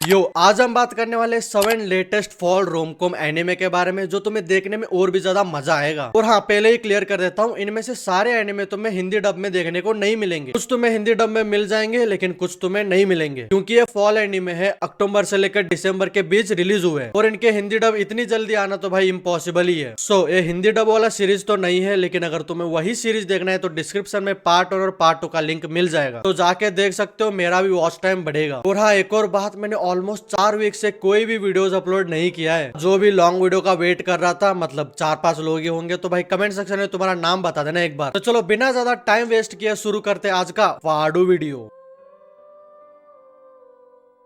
यो आज हम बात करने वाले 7 लेटेस्ट फॉल रोमकॉम एनिमे के बारे में जो तुम्हें देखने में और भी ज्यादा मजा आएगा। और हाँ, पहले ही क्लियर कर देता हूँ, इनमें से सारे एनिमे तुम्हें हिंदी डब में देखने को नहीं मिलेंगे। कुछ तुम्हें हिंदी डब में मिल जाएंगे लेकिन कुछ तुम्हें नहीं मिलेंगे, क्योंकि ये फॉल एनिमे है, अक्टूबर से लेकर दिसंबर के बीच रिलीज हुए और इनके हिंदी डब इतनी जल्दी आना तो भाई इम्पॉसिबल ही है। सो ये हिंदी डब वाला सीरीज तो नहीं है, लेकिन अगर तुम्हें वही सीरीज देखना है तो डिस्क्रिप्शन में पार्ट 1 और पार्ट 2 का लिंक मिल जाएगा, तो जाके देख सकते हो, मेरा भी वॉच टाइम बढ़ेगा। और हाँ, एक और बात, मैंने ऑलमोस्ट 4 वीक से कोई भी वीडियोस अपलोड नहीं किया है। जो भी लॉन्ग वीडियो का वेट कर रहा था, मतलब 4-5 लोग ही होंगे, तो भाई कमेंट सेक्शन में तुम्हारा नाम बता देना एक बार। तो चलो बिना ज्यादा टाइम वेस्ट किए शुरू करते आज का वाडू वीडियो।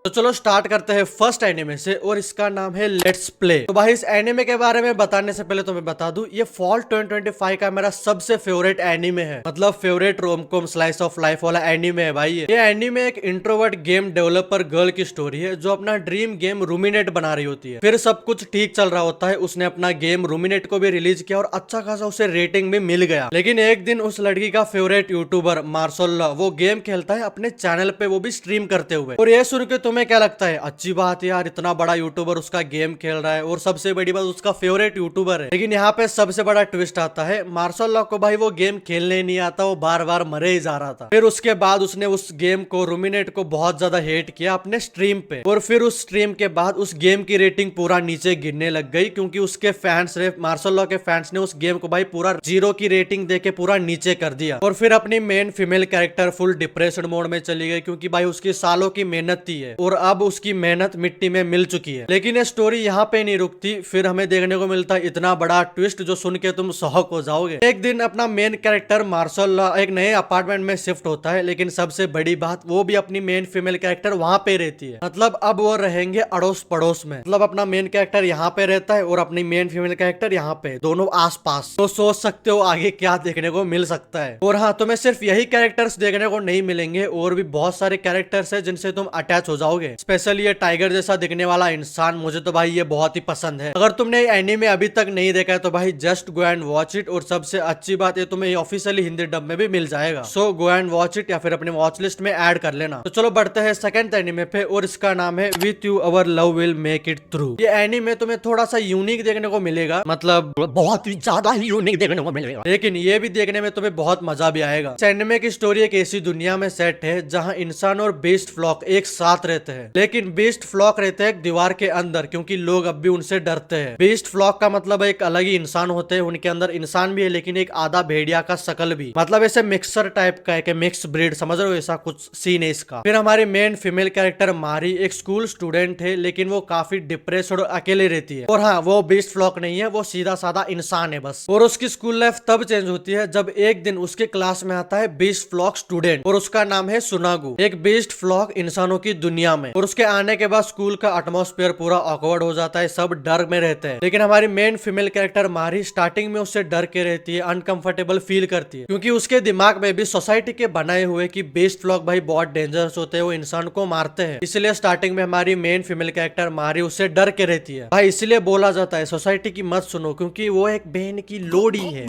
तो चलो स्टार्ट करते हैं फर्स्ट एनिमे से, और इसका नाम है लेट्स प्ले। तो भाई इस एनिमे के बारे में बताने से पहले तो मैं बता दूं, ये फॉल 2025 का मेरा सबसे फेवरेट एनिमे है, मतलब favourite romcom slice of life वाला एनिमे है भाई। ये एनिमे एक इंट्रोवर्ट गेम डेवलपर गर्ल की स्टोरी है जो अपना ड्रीम गेम रूमिनेट बना रही होती है। फिर सब कुछ ठीक चल रहा होता है, उसने अपना गेम रूमिनेट को भी रिलीज किया और अच्छा खासा उसे रेटिंग भी मिल गया। लेकिन एक दिन उस लड़की का फेवरेट यूट्यूबर मार्सोल्ला वो गेम खेलता है अपने चैनल पे, वो भी स्ट्रीम करते हुए। और ये सुन के तुम्हें क्या लगता है, अच्छी बात है यार, इतना बड़ा यूट्यूबर उसका गेम खेल रहा है और सबसे बड़ी बात उसका फेवरेट यूट्यूबर है। लेकिन यहाँ पे सबसे बड़ा ट्विस्ट आता है, मार्शल को भाई वो गेम खेलने नहीं आता, वो बार बार मरे ही जा रहा था। फिर उसके बाद उसने उस गेम को रूमिनेट को बहुत ज्यादा हेट किया अपने स्ट्रीम पे, और फिर उस स्ट्रीम के बाद उस गेम की रेटिंग पूरा नीचे गिरने लग गई, क्योंकि उसके फैंस ने, मार्शल के फैंस ने उस गेम को भाई पूरा 0 की रेटिंग देके पूरा नीचे कर दिया। और फिर अपनी main female character full depression mode में चली गई, क्योंकि भाई उसकी सालों की मेहनत थी है और अब उसकी मेहनत मिट्टी में मिल चुकी है। लेकिन ये स्टोरी यहाँ पे नहीं रुकती, फिर हमें देखने को मिलता है इतना बड़ा ट्विस्ट जो सुन के तुम शॉक हो जाओगे। एक दिन अपना मेन कैरेक्टर मार्शल एक नए अपार्टमेंट में शिफ्ट होता है, लेकिन सबसे बड़ी बात, वो भी अपनी मेन फीमेल कैरेक्टर वहां पे रहती है। मतलब अब वो रहेंगे अड़ोस पड़ोस में, मतलब अपना मेन कैरेक्टर यहाँ पे रहता है और अपनी मेन फीमेल कैरेक्टर यहाँ पे, दोनों आस पास। तो सोच सकते हो आगे क्या देखने को मिल सकता है। और हाँ, तुम्हें सिर्फ यही कैरेक्टर्स देखने को नहीं मिलेंगे, और भी बहुत सारे कैरेक्टर्स है जिनसे तुम अटैच हो जाओगे। स्पेशली ये टाइगर जैसा दिखने वाला इंसान, मुझे तो भाई ये बहुत ही पसंद है। अगर तुमने एनीमे अभी तक नहीं देखा है तो भाई just go and watch it. और सबसे अच्छी बात ये तुम्हें ऑफिशियली हिंदी डब में भी मिल जाएगा, सो गो एंड वॉच इट या फिर अपने वॉच लिस्ट में ऐड कर लेना। तो चलो बढ़ते हैं सेकंड एनीमे पे, और इसका नाम है with you our love will make it through. ये एनीमे तुम्हें थोड़ा सा यूनिक देखने को मिलेगा, मतलब बहुत ही ज्यादा यूनिक देखने को मिलेगा, लेकिन ये भी देखने में तुम्हें बहुत मजा भी आएगा। इस एनीमे की स्टोरी एक ऐसी दुनिया में सेट है जहाँ इंसान और बीस्ट फ्लॉक एक साथ रहते हैं, लेकिन बीस्ट फ्लॉक रहते हैं एक दीवार के अंदर, क्योंकि लोग अब भी उनसे डरते हैं। बीस्ट फ्लॉक का मतलब एक अलग ही इंसान होते हैं, उनके अंदर इंसान भी है लेकिन एक आधा भेड़िया का शकल भी, मतलब ऐसे मिक्सर टाइप का है, मिक्स ब्रीड, समझ रहे हो, ऐसा कुछ सीन है इसका। फिर हमारी मेन फीमेल कैरेक्टर मारी एक स्कूल स्टूडेंट है, लेकिन वो काफी डिप्रेस और अकेले रहती है। और हाँ, वो बीस्ट फ्लॉक नहीं है, वो सीधा साधा इंसान है बस। और उसकी स्कूल लाइफ तब चेंज होती है जब एक दिन उसके क्लास में आता है बीस्ट फ्लॉक स्टूडेंट, और उसका नाम है सुनागु, एक बीस्ट फ्लॉक इंसानों की दुनिया में। और उसके आने के बाद स्कूल का एटमॉस्फेयर पूरा ऑकवर्ड हो जाता है, सब डर में रहते हैं। लेकिन हमारी मेन फीमेल कैरेक्टर मारी स्टार्टिंग में उससे डर के रहती है, अनकंफर्टेबल फील करती है, क्योंकि उसके दिमाग में भी सोसाइटी के बनाए हुए कि बेस्ट फ्लॉक भाई बहुत डेंजरस होते हैं, वो इंसान को मारते हैं। इसलिए स्टार्टिंग में हमारी मेन फीमेल कैरेक्टर मारी उससे डर के रहती है भाई। इसलिए बोला जाता है सोसाइटी की मत सुनो, क्योंकि वो एक बहन की लोडी है।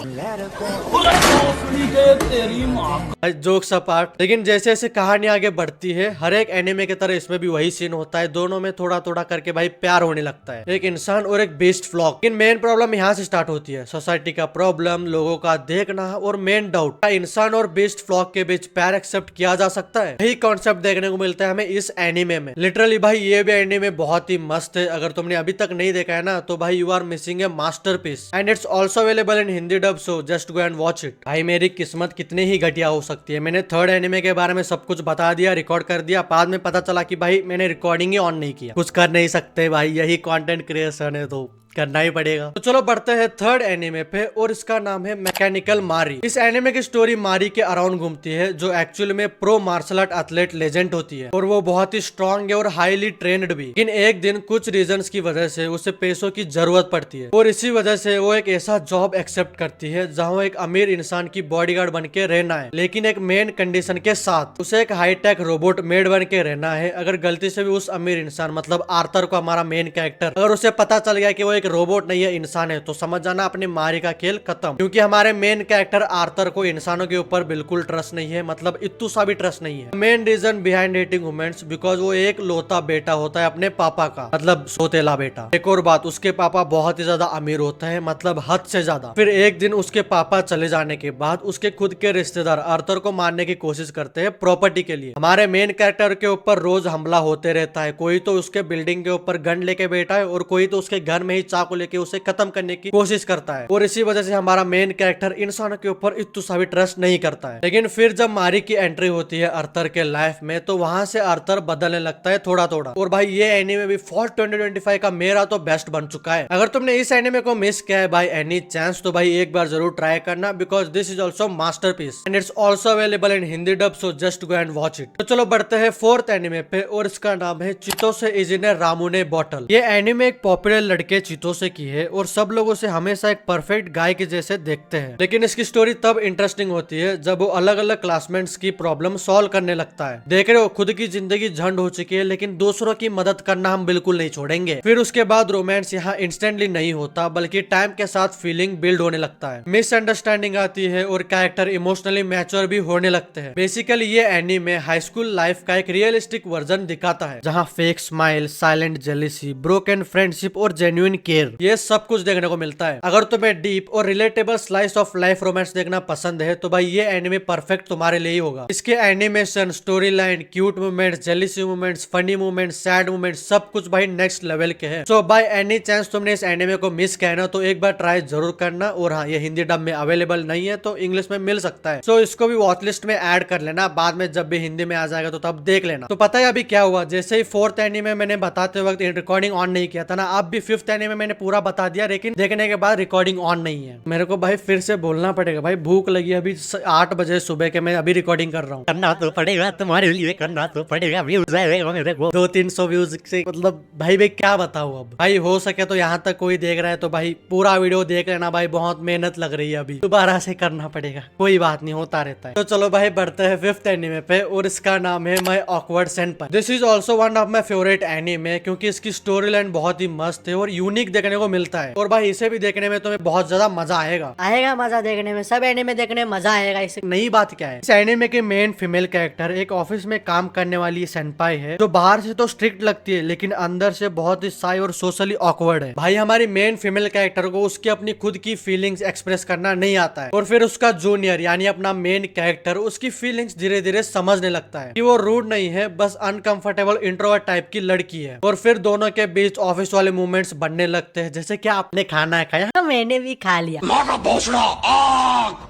जोक्स अपार्ट, लेकिन जैसे जैसे कहानी आगे बढ़ती है, हर एक एनिमे की तरह इसमें भी वही सीन होता है, दोनों में थोड़ा थोड़ा करके भाई प्यार होने लगता है, एक इंसान और एक बेस्ट फ्लॉक। लेकिन मेन प्रॉब्लम यहाँ से स्टार्ट होती है, सोसाइटी का प्रॉब्लम, लोगों का देखना, और मेन डाउट, क्या इंसान और बेस्ट फ्लॉक के बीच प्यार एक्सेप्ट किया जा सकता है? यही कॉन्सेप्ट देखने को मिलता है हमें इस एनिमे में। लिटरली भाई ये भी एनिमे बहुत ही मस्त है, अगर तुमने अभी तक नहीं देखा है ना तो भाई you are missing a masterpiece, and it's also available in Hindi dub, so just go and watch it. भाई मेरी किस्मत कितनी ही घटिया हो सकती है, मैंने थर्ड एनिमे के बारे में सब कुछ बता दिया, रिकॉर्ड कर दिया, बाद में पता चला कि भाई मैंने रिकॉर्डिंग ही ऑन नहीं किया। कुछ कर नहीं सकते भाई, यही कंटेंट क्रिएशन है, तो करना ही पड़ेगा। तो चलो बढ़ते हैं थर्ड एनिमे पे, और इसका नाम है मैकेनिकल मारी। इस एनिमे की स्टोरी मारी के अराउंड घूमती है, जो एक्चुअली में pro martial art athlete legend होती है, और वो बहुत ही स्ट्रॉन्ग है और हाईली ट्रेंड भी। लेकिन एक दिन कुछ रीजंस की वजह से उसे पैसों की जरूरत पड़ती है, और इसी वजह से वो एक ऐसा जॉब एक्सेप्ट करती है जहाँ एक अमीर इंसान की बॉडीगार्ड बन के रहना है, लेकिन एक मेन कंडीशन के साथ, उसे एक हाईटेक रोबोट मेड बन के रहना है। अगर गलती से भी उस अमीर इंसान, मतलब आर्थर को, हमारा मेन कैरेक्टर, अगर उसे पता चल गया कि वो एक एक रोबोट नहीं है, इंसान है, तो समझ जाना अपनी मारी का खेल खत्म। क्योंकि हमारे मेन कैरेक्टर आर्थर को इंसानों के ऊपर बिल्कुल ट्रस्ट नहीं है, मतलब इत्तू सा भी ट्रस्ट नहीं है। Main reason behind hating womens because वो एक लौता बेटा होता है अपने पापा का, मतलब सोतेला बेटा। एक और बात, उसके पापा बहुत ही ज्यादा अमीर होता है, मतलब हद से ज्यादा। फिर एक दिन उसके पापा चले जाने के बाद उसके खुद के रिश्तेदार आर्थर को मारने की कोशिश करते हैं प्रॉपर्टी के लिए। हमारे मेन कैरेक्टर के ऊपर रोज हमला होते रहता है, कोई तो उसके बिल्डिंग के ऊपर गन लेके बैठा है और कोई तो उसके घर में ही चाकू लेके उसे खत्म करने की कोशिश करता है। और इसी वजह से हमारा मेन कैरेक्टर इंसानों के ऊपर इतना सा भी ट्रस्ट नहीं करता है। लेकिन फिर जब मारी की एंट्री होती है आर्थर के लाइफ में, तो वहां से आर्थर बदलने लगता है थोड़ा थोड़ा। और भाई ये एनीमे भी फॉल 2025 का मेरा तो बेस्ट बन चुका है। अगर तुमने इस एनीमे को मिस किया है बाय एनी चांस, तो भाई एक बार जरूर ट्राई करना, because this is also masterpiece and it's also available in Hindi dub, so just go and watch it. तो चलो बढ़ते हैं फोर्थ एनीमे पे, और इसका नाम है चितोसे इजिने रामुने बॉटल। ये एनीमे एक पॉपुलर लड़के चितोसे की है और सब लोग उसे हमेशा एक परफेक्ट गाय के जैसे देखते हैं। लेकिन इसकी स्टोरी तब इंटरेस्टिंग होती है जब वो अलग अलग क्लासमेट्स की प्रॉब्लम सॉल्व करने लगता है। देख रहे हो, खुद की जिंदगी झंड हो चुकी है लेकिन दूसरों की मदद करना हम बिल्कुल नहीं छोड़ेंगे। फिर उसके बाद रोमांस यहाँ इंस्टेंटली नहीं होता, बल्कि टाइम के साथ फीलिंग बिल्ड होने लगता है, मिसअंडरस्टैंडिंग आती है और कैरेक्टर इमोशनली मैच्योर भी होने लगते हैं। बेसिकली ये एनीमे हाई स्कूल लाइफ का एक रियलिस्टिक वर्जन दिखाता है, जहाँ fake smile, silent jealousy, broken friendship और जेन्युइन केयर, ये सब कुछ देखने को मिलता है। अगर तुम्हें डीप और relatable slice of life romance देखना पसंद है, तो भाई ये एनीमे परफेक्ट तुम्हारे लिए ही होगा। इसके animation, story line, cute moments, jealousy moments, funny moments, sad moments, सब कुछ भाई नेक्स्ट लेवल के हैं। सो बाय एनी चांस तुमने इस एनीमे को मिस किया ना, तो एक बार ट्राई जरूर करना। और हाँ, ये हिंदी डब में अवेलेबल नहीं है, तो इंग्लिश में मिल सकता है। सो इसको भी वॉच लिस्ट में ऐड कर लेना, बाद में जब भी हिंदी में आ जाएगा तो तब देख लेना। तो पता है अभी क्या हुआ, जैसे ही फोर्थ एनीमे मैंने बताते वक्त रिकॉर्डिंग ऑन नहीं किया था ना, अब भी फिफ्थ एनीमे मैंने पूरा बता दिया, लेकिन देखने के बाद रिकॉर्डिंग ऑन नहीं है। मेरे को भाई फिर से बोलना पड़ेगा, भाई भूख लगी, अभी 8 बजे सुबह के मैं अभी रिकॉर्डिंग कर रहा हूँ। करना तो पड़ेगा तुम्हारे लिए, करना तो पड़ेगा। व्यूज आए मेरे को 200-300 व्यूज से, मतलब भाई क्या बताऊँ। अब भाई हो सके तो यहाँ तक कोई देख रहा है तो भाई पूरा वीडियो देख लेना भाई, बहुत मेहनत लग रही है, अभी दोबारा से करना पड़ेगा, कोई बात नहीं, होता रहता है। तो चलो भाई बढ़ते हैं फिफ्थ एनीमे पे, और इसका नाम है my awkward सेनपाई। This is also one of my favourite anime, क्योंकि इसकी स्टोरी लाइन बहुत ही मस्त है और यूनिक देखने को मिलता है। और भाई इसे भी देखने में तुम्हें बहुत ज्यादा मजा आएगा मजा देखने में, सब एनीमे देखने में मजा आएगा। इसे नई बात क्या है, इस एनीमे के मेन फीमेल कैरेक्टर एक ऑफिस में काम करने वाली सेनपाई है, जो बाहर से तो स्ट्रिक्ट लगती है लेकिन अंदर से बहुत ही साई और सोशली ऑकवर्ड है। भाई हमारी मेन फीमेल कैरेक्टर को उसकी अपनी खुद की फीलिंग्स एक्सप्रेस करना नहीं आता है, और फिर उसका जूनियर यानी अपना मेन कैरेक्टर उसकी फीलिंग्स धीरे धीरे समझने लगता है कि वो रूड नहीं है, बस अनकंफर्टेबल इंट्रोवर्ट टाइप की लड़की है। और फिर दोनों के बीच ऑफिस वाले मूवमेंट्स बनने लगते हैं, जैसे कि आपने खाना खाया, तो मैंने भी खा लिया।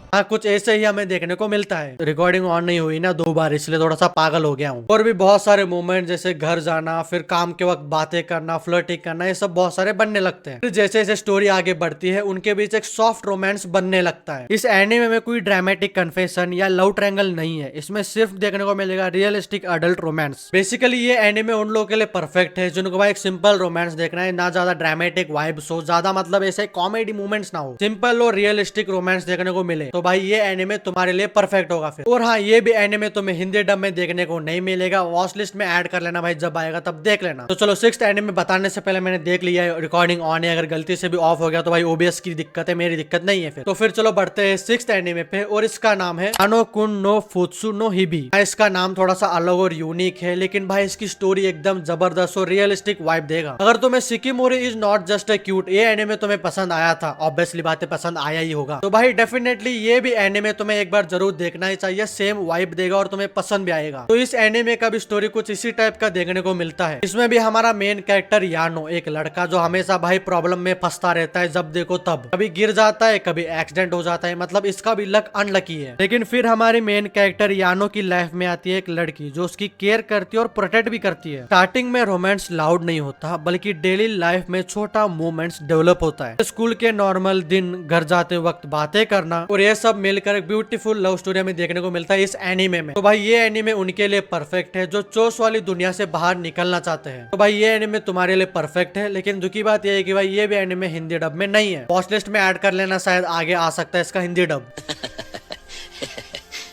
हाँ कुछ ऐसे ही हमें देखने को मिलता है। रिकॉर्डिंग ऑन नहीं हुई ना 2 बार, इसलिए थोड़ा सा पागल हो गया हूँ। और भी बहुत सारे मूवमेंट, जैसे घर जाना, फिर काम के वक्त बातें करना, फ्लर्टिंग करना, ये सब बहुत सारे बनने लगते हैं। फिर जैसे जैसे स्टोरी आगे बढ़ती है, उनके बीच एक सॉफ्ट रोमांस बनने लगता है। इस एनीमे में कोई ड्रामेटिक कन्फेशन या लव ट्रायंगल नहीं है, इसमें सिर्फ देखने को मिलेगा रियलिस्टिक अडल्ट रोमांस। बेसिकली ये एनीमे उन लोगों के लिए परफेक्ट है जिनको भाई एक सिंपल रोमांस देखना है, ना ज्यादा ड्रामेटिक वाइब्स हो, ज्यादा मतलब ऐसे कॉमेडी मूवमेंट्स ना हो, सिंपल और रियलिस्टिक रोमांस देखने को मिले, तो भाई ये एनीमे तुम्हारे लिए परफेक्ट होगा फिर। और हाँ, ये भी एनीमे तुम्हें हिंदी डब में देखने को नहीं मिलेगा, वॉच लिस्ट में ऐड कर लेना भाई, जब आएगा तब देख लेना। तो चलो सिक्स्थ एनीमे बताने से पहले मैंने देख लिया है रिकॉर्डिंग ऑन है, अगर गलती से भी ऑफ हो गया तो भाई ओबीएस की दिक्कत है, मेरी दिक्कत नहीं है फिर। तो फिर चलो बढ़ते हैं सिक्स्थ एनीमे पे, और इसका नाम है आनो कुन नो फुत्सु नो हिबी। इसका नाम थोड़ा सा अलग और यूनिक है, लेकिन भाई इसकी स्टोरी एकदम जबरदस्त और रियलिस्टिक वाइब देगा। अगर तुम्हें Shikimori is not just a cute ये एनीमे तुम्हें पसंद आया था, ऑब्वियसली बातें पसंद आया ही होगा, तो भाई डेफिनेटली ये भी एनीमे तुम्हें एक बार जरूर देखना ही चाहिए, सेम वाइब देगा और तुम्हें पसंद भी आएगा। तो इस एनीमे का भी स्टोरी कुछ इसी टाइप का देखने को मिलता है। इसमें भी हमारा मेन कैरेक्टर यानो, एक लड़का जो हमेशा भाई प्रॉब्लम में फंसता रहता है, जब देखो तब कभी गिर जाता है, कभी एक्सीडेंट हो जाता है, मतलब इसका भी लक अनलकी है। लेकिन फिर हमारी मेन कैरेक्टर यानो की लाइफ में आती है एक लड़की जो उसकी केयर करती है और प्रोटेक्ट भी करती है। स्टार्टिंग में रोमांस लाउड नहीं होता, बल्कि डेली लाइफ में छोटा मूवमेंट्स डेवलप होता है। स्कूल के नॉर्मल दिन, घर जाते वक्त बातें करना, और ये सब मिलकर एक ब्यूटीफुल लव स्टोरी में देखने को मिलता है इस एनीमे में। तो भाई ये एनीमे उनके लिए परफेक्ट है जो चोस वाली दुनिया से बाहर निकलना चाहते हैं। तो भाई ये एनीमे तुम्हारे लिए परफेक्ट है, लेकिन दुखी बात यह है कि भाई ये भी एनीमे हिंदी डब में नहीं है। वॉच लिस्ट में ऐड कर लेना, शायद आगे आ सकता है इसका हिंदी डब।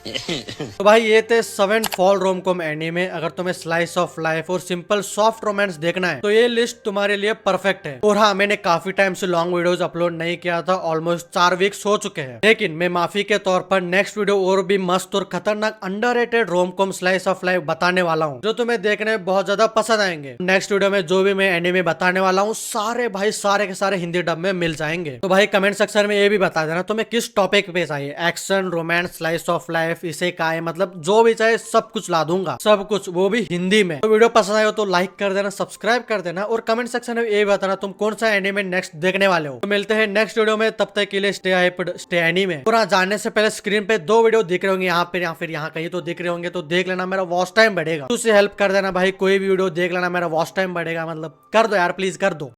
तो भाई ये थे 7 फॉल रोम कॉम एनीमे। अगर तुम्हें स्लाइस ऑफ लाइफ और सिंपल सॉफ्ट रोमांस देखना है तो ये लिस्ट तुम्हारे लिए परफेक्ट है। और हाँ, मैंने काफी टाइम से लॉन्ग वीडियोस अपलोड नहीं किया था, ऑलमोस्ट 4 वीक्स हो चुके हैं, लेकिन मैं माफी के तौर पर नेक्स्ट वीडियो और भी मस्त और खतरनाक underrated rom com slice of life बताने वाला हूँ, जो तुम्हें देखने में बहुत ज्यादा पसंद आएंगे। नेक्स्ट वीडियो में जो भी मैं एनीमे बताने वाला हूँ सारे भाई सारे के सारे हिंदी डब में मिल जाएंगे। तो भाई कमेंट सेक्शन में ये भी बता देना तुम्हें किस टॉपिक पे चाहिए, action, romance, slice of life, इसे काय, मतलब जो भी चाहे सब कुछ ला दूंगा, सब कुछ, वो भी हिंदी में। तो वीडियो पसंद आए हो तो लाइक कर देना, सब्सक्राइब कर देना और कमेंट सेक्शन में ये बताना तुम कौन सा एनीमे नेक्स्ट देखने वाले हो। तो मिलते हैं नेक्स्ट वीडियो में, तब तक के लिए स्टे हाइप्ड, स्टे एनीमे। पूरा जानने से पहले स्क्रीन पे 2 वीडियो दिख रहे होंगे, यहाँ पे या फिर यहाँ कहीं तो दिख रहे होंगे, तो देख लेना, मेरा वॉच टाइम बढ़ेगा। तुझसे हेल्प कर देना भाई, कोई भी वीडियो देख लेना, मेरा वॉच टाइम बढ़ेगा, मतलब कर दो यार, प्लीज कर दो।